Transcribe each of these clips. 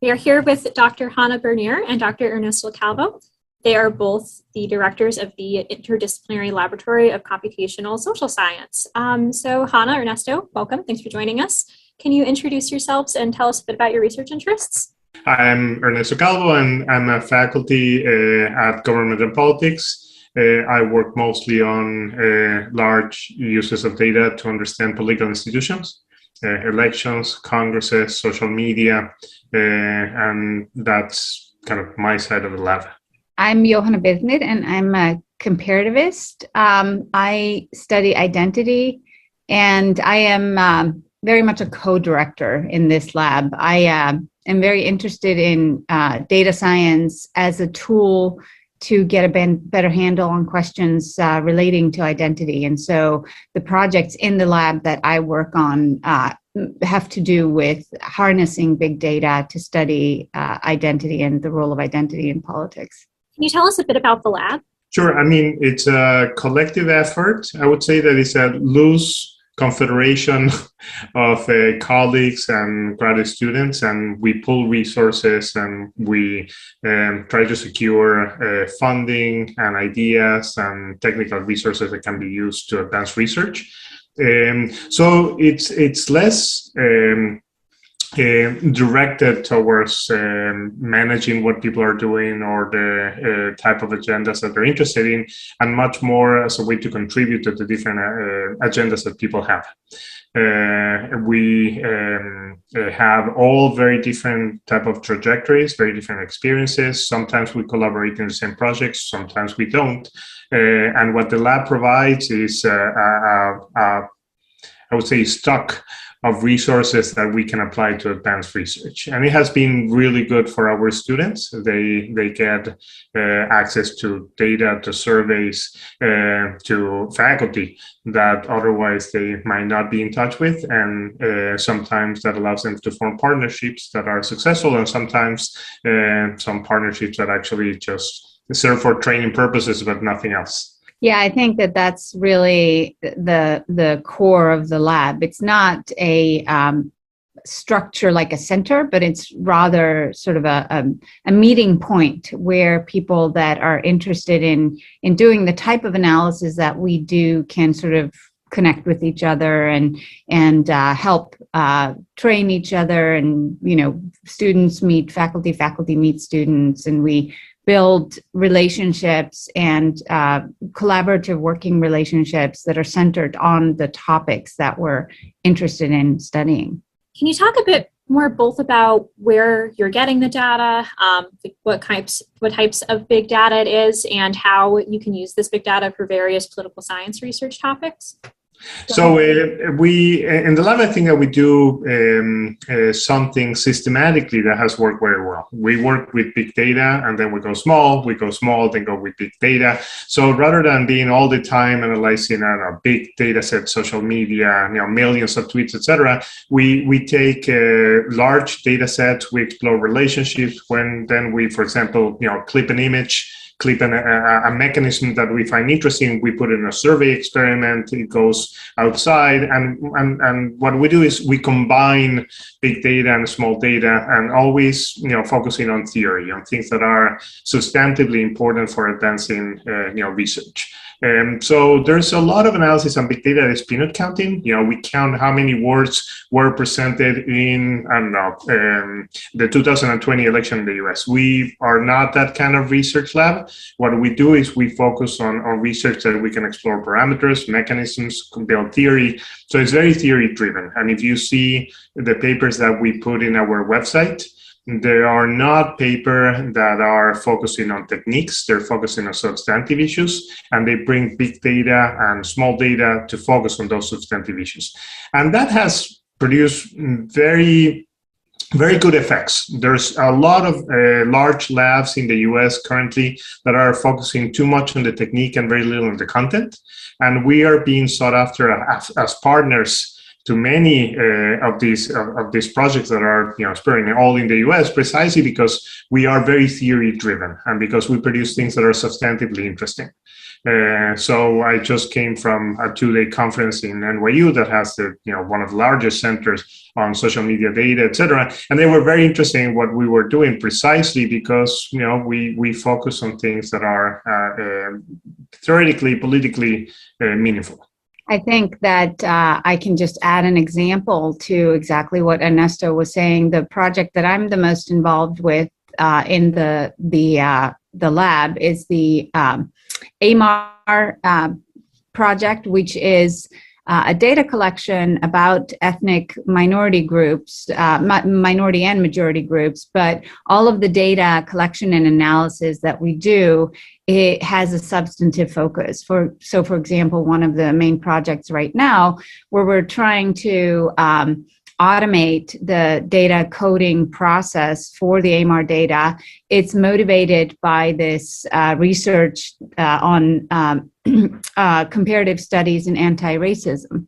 We are here with Dr. Hanna Bernier and Dr. Ernesto Calvo. They are both the directors of the Interdisciplinary Laboratory of Computational Social Science. So Hanna, Ernesto, welcome. Thanks for joining us. Can you introduce yourselves and tell us a bit about your research interests? I'm Ernesto Calvo, and I'm a faculty at Government and Politics. I work mostly on large uses of data to understand political institutions, elections, congresses, social media, and that's kind of my side of the lab. I'm Johanna Bismuth, and I'm a comparativist. I study identity, and I am very much a co-director in this lab. I am very interested in data science as a tool to get a better handle on questions relating to identity. And so the projects in the lab that I work on have to do with harnessing big data to study identity and the role of identity in politics. Can you tell us a bit about the lab? Sure. I mean, it's a collective effort. I would say that it's a loose confederation of colleagues and graduate students, and we pool resources and we try to secure funding and ideas and technical resources that can be used to advance research. So it's less directed towards managing what people are doing or the type of agendas that they're interested in, and much more as a way to contribute to the different agendas that people have. We have all very different type of trajectories, very different experiences. Sometimes we collaborate in the same projects, sometimes we don't. And what the lab provides is, I would say, stock of resources that we can apply to advanced research. And it has been really good for our students. They get access to data, to surveys, to faculty that otherwise they might not be in touch with. And sometimes that allows them to form partnerships that are successful, and sometimes some partnerships that actually just serve for training purposes, but nothing else. Yeah, I think that that's really the core of the lab. It's not a structure like a center, but it's rather sort of a meeting point where people that are interested in doing the type of analysis that we do can sort of connect with each other and help train each other. And, you know, students meet faculty, faculty meet students, and we build relationships and collaborative working relationships that are centered on the topics that we're interested in studying. Can you talk a bit more both about where you're getting the data, what types of big data it is, and how you can use this big data for various political science research topics? So we in the lab, I think that we do something systematically that has worked very well. We work with big data, and then we go small, then go with big data. So rather than being all the time analyzing a big data set, social media, millions of tweets, etc., we take large data sets. We explore relationships. Then we, for example, clip an image, clip a mechanism that we find interesting. We put in a survey experiment. It goes outside, and what we do is we combine big data and small data, and always focusing on theory, on things that are substantively important for advancing research. So there's a lot of analysis on big data that is peanut counting. We count how many words were presented in, the 2020 election in the US. We are not that kind of research lab. What we do is we focus on research that we can explore parameters, mechanisms, build theory. So it's very theory driven. And if you see the papers that we put in our website, there are not papers that are focusing on techniques. They're focusing on substantive issues, and they bring big data and small data to focus on those substantive issues. And that has produced very good effects. There's a lot of large labs in the US currently that are focusing too much on the technique and very little on the content. And we are being sought after as partners to many of these projects that are spurring all in the US, precisely because we are very theory driven and because we produce things that are substantively interesting. So I just came from a 2-day conference in NYU that has one of the largest centers on social media data, et cetera. And they were very interested in what we were doing precisely because, we focus on things that are theoretically, politically meaningful. I think that I can just add an example to exactly what Ernesto was saying. The project that I'm the most involved with in the lab is the AMAR project, which is a data collection about ethnic minority groups, minority and majority groups, but all of the data collection and analysis that we do, it has a substantive focus. For example, one of the main projects right now where we're trying to automate the data coding process for the AMAR data, it's motivated by this research on comparative studies in anti-racism.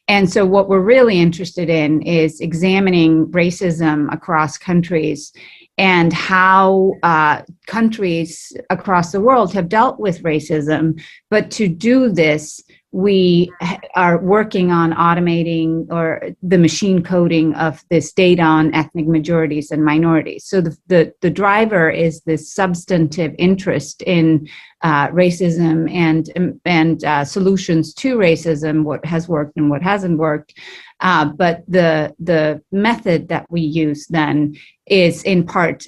And so what we're really interested in is examining racism across countries and how countries across the world have dealt with racism. But to do this, we are working on automating or the machine coding of this data on ethnic majorities and minorities. So the driver is this substantive interest in racism and solutions to racism, what has worked and what hasn't worked. But the method that we use then is in part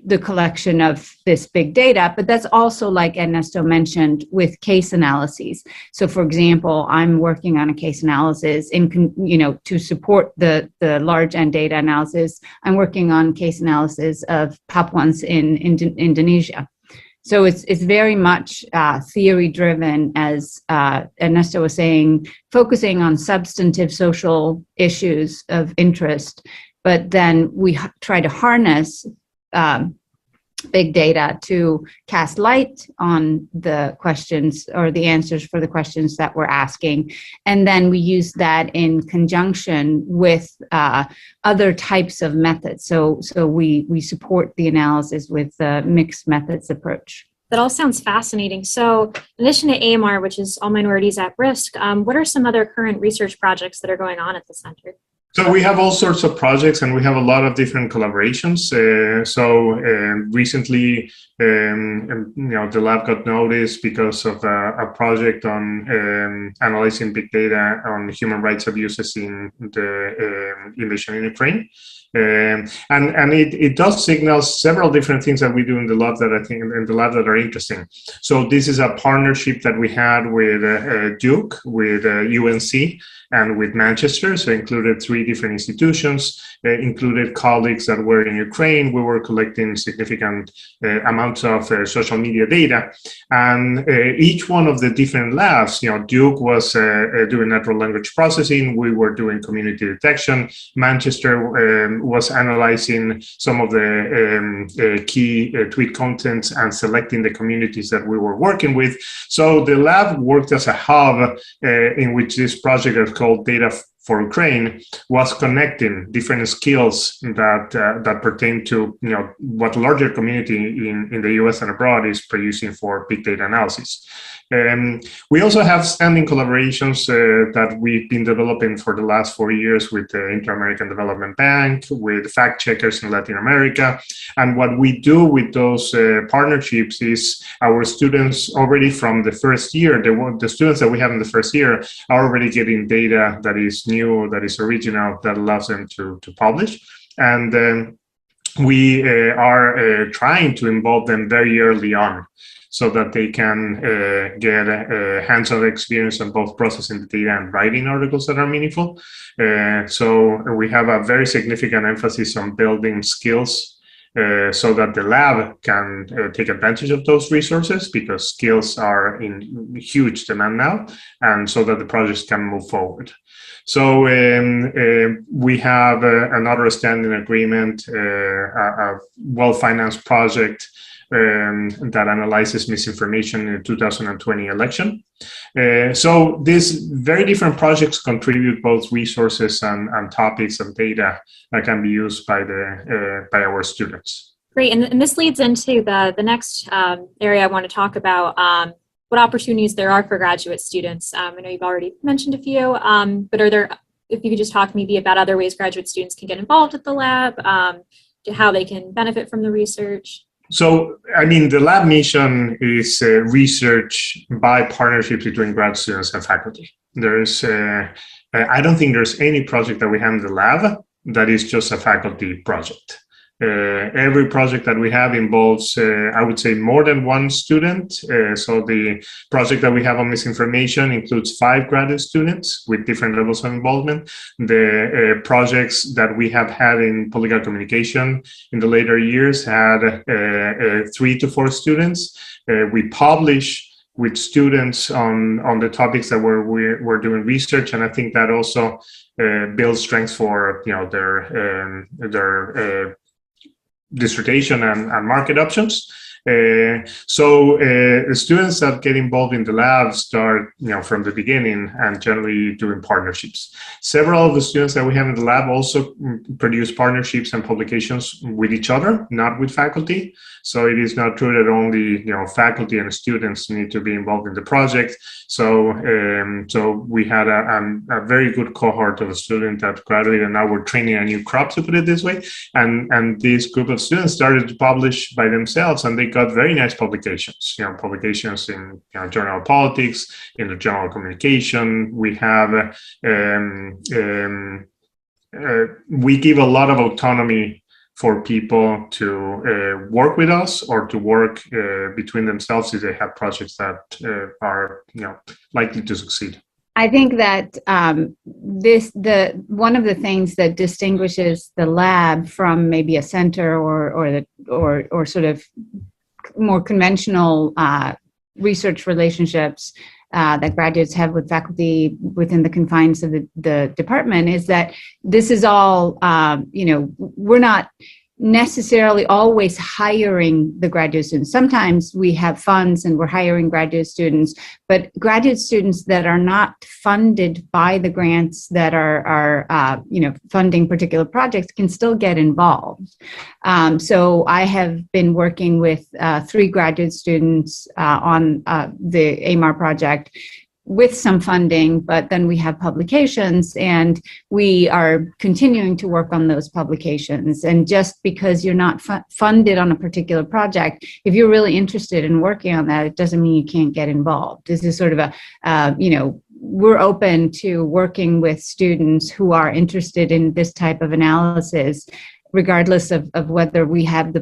the collection of this big data, but that's also, like Ernesto mentioned, with case analyses. So, for example, I'm working on a case analysis to support the large N data analysis. I'm working on case analysis of Papuans in Indonesia. So it's very much theory driven, as Ernesto was saying, focusing on substantive social issues of interest, but then we try to harness big data to cast light on the questions or the answers for the questions that we're asking. And then we use that in conjunction with other types of methods. So we support the analysis with the mixed methods approach. That all sounds fascinating. So in addition to AMR, which is All Minorities at Risk, what are some other current research projects that are going on at the center? So we have all sorts of projects, and we have a lot of different collaborations. Recently, the lab got noticed because of a project on analyzing big data on human rights abuses in the invasion in Ukraine. And it does signal several different things that we do in the lab that I think in the lab that are interesting. So this is a partnership that we had with Duke, with UNC, and with Manchester. So included 3 different institutions, included colleagues that were in Ukraine. We were collecting significant amounts of social media data. And each one of the different labs, Duke was doing natural language processing. We were doing community detection. Manchester was analyzing some of the key tweet contents and selecting the communities that we were working with. So the lab worked as a hub in which this project is called Data for Ukraine was connecting different skills that pertain to what larger community in the US and abroad is producing for big data analysis. We also have standing collaborations that we've been developing for the last 4 years with the Inter-American Development Bank, with fact checkers in Latin America. And what we do with those partnerships is our students already from the first year, the students that we have in the first year are already getting data that is new, that is original, that allows them to publish. And we are trying to involve them very early on, so that they can get hands-on experience on both processing the data and writing articles that are meaningful. So we have a very significant emphasis on building skills so that the lab can take advantage of those resources, because skills are in huge demand now, and so that the projects can move forward. So we have another standing agreement, a well-financed project that analyzes misinformation in the 2020 election. So these very different projects contribute both resources and topics and data that can be used by our students. Great, and this leads into the next area I want to talk about, what opportunities there are for graduate students. I know you've already mentioned a few, but are there, if you could just talk maybe about other ways graduate students can get involved at the lab, to how they can benefit from the research? So, I mean, the lab mission is research by partnerships between grad students and faculty. I don't think there's any project that we have in the lab that is just a faculty project. Every project that we have involves, I would say, more than one student. So the project that we have on misinformation includes 5 graduate students with different levels of involvement. The projects that we have had in political communication in the later years had 3 to 4 students. We publish with students on the topics that we're doing research, and I think that also builds strength for their dissertation and market options. So the students that get involved in the lab start, from the beginning and generally doing partnerships. Several of the students that we have in the lab also produce partnerships and publications with each other, not with faculty. So it is not true that only faculty and students need to be involved in the project. So we had a very good cohort of students that graduated, and now we're training a new crop, to put it this way. And this group of students started to publish by themselves, and they got very nice publications. Publications in Journal of Politics, in the Journal of Communication. We have we give a lot of autonomy for people to work with us or to work between themselves if they have projects that are likely to succeed. I think that one of the things that distinguishes the lab from maybe a center or sort of more conventional research relationships that graduates have with faculty within the confines of the department is that this is all, we're not necessarily always hiring the graduate students. Sometimes we have funds and we're hiring graduate students, but graduate students that are not funded by the grants that are funding particular projects can still get involved. So I have been working with 3 graduate students on the AMAR project with some funding, but then we have publications and we are continuing to work on those publications. And just because you're not funded on a particular project, if you're really interested in working on that, it doesn't mean you can't get involved. This is sort of we're open to working with students who are interested in this type of analysis, regardless of whether we have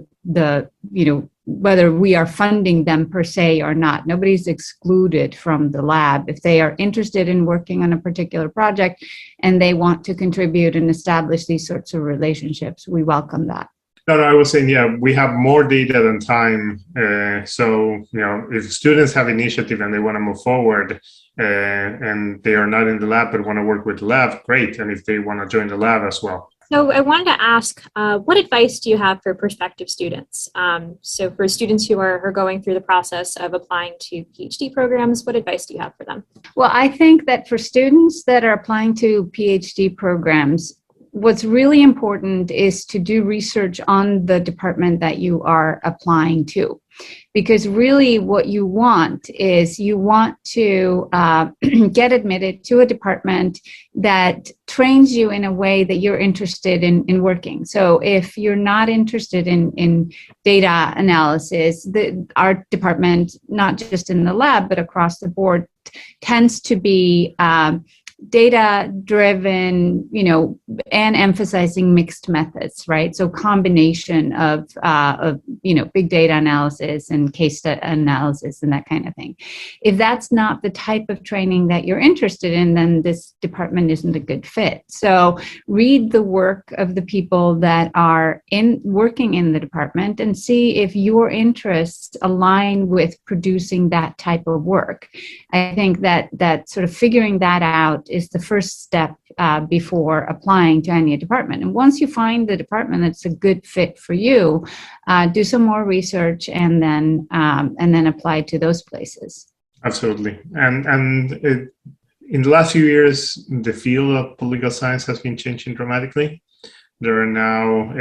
whether we are funding them per se or not. Nobody's excluded from the lab. If they are interested in working on a particular project and they want to contribute and establish these sorts of relationships, we welcome that. No, I was saying, we have more data than time. So, if students have initiative and they want to move forward and they are not in the lab but want to work with the lab, great. And if they want to join the lab as well. So I wanted to ask, what advice do you have for prospective students? So for students who are going through the process of applying to PhD programs, what advice do you have for them? Well, I think that for students that are applying to PhD programs, what's really important is to do research on the department that you are applying to. Because really what you want is to get admitted to a department that trains you in a way that you're interested in working. So if you're not interested in data analysis, our department, not just in the lab, but across the board, tends to be data-driven, and emphasizing mixed methods, right? So combination of big data analysis and case analysis and that kind of thing. If that's not the type of training that you're interested in, then this department isn't a good fit. So read the work of the people that are working in the department and see if your interests align with producing that type of work. I think that sort of figuring that out is the first step before applying to any department. And once you find the department that's a good fit for you, do some more research and then apply to those places. Absolutely. And in the last few years, the field of political science has been changing dramatically. There are now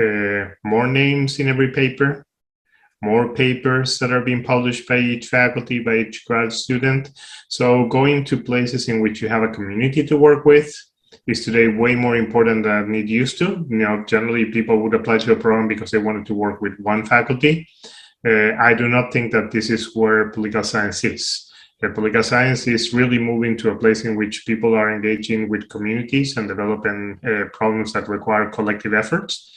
more names in every paper. more papers that are being published by each faculty, by each grad student. So going to places in which you have a community to work with is today way more important than it used to. Generally people would apply to a program because they wanted to work with one faculty. I do not think that this is where political science is. Political science is really moving to a place in which people are engaging with communities and developing problems that require collective efforts.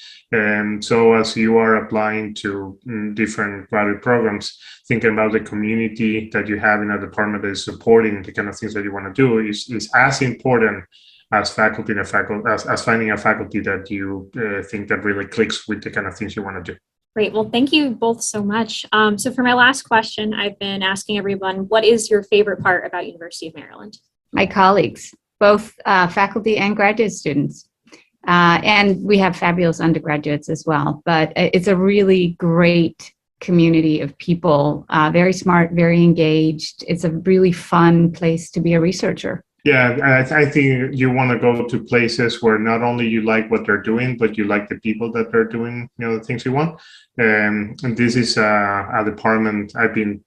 So as you are applying to different graduate programs, thinking about the community that you have in a department that is supporting the kind of things that you want to do is as important as faculty as finding a faculty that you think that really clicks with the kind of things you want to do. Great. Well, thank you both so much. So for my last question, I've been asking everyone, what is your favorite part about University of Maryland? My colleagues, both faculty and graduate students. And we have fabulous undergraduates as well. But it's a really great community of people, very smart, very engaged. It's a really fun place to be a researcher. Yeah, I think you want to go to places where not only you like what they're doing, but you like the people that they're doing, the things you want. And this is a department I've been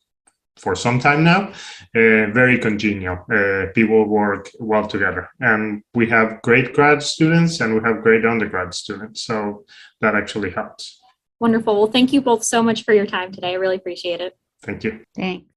for some time now, very congenial. People work well together. And we have great grad students and we have great undergrad students. So that actually helps. Wonderful. Well, thank you both so much for your time today. I really appreciate it. Thank you. Thanks.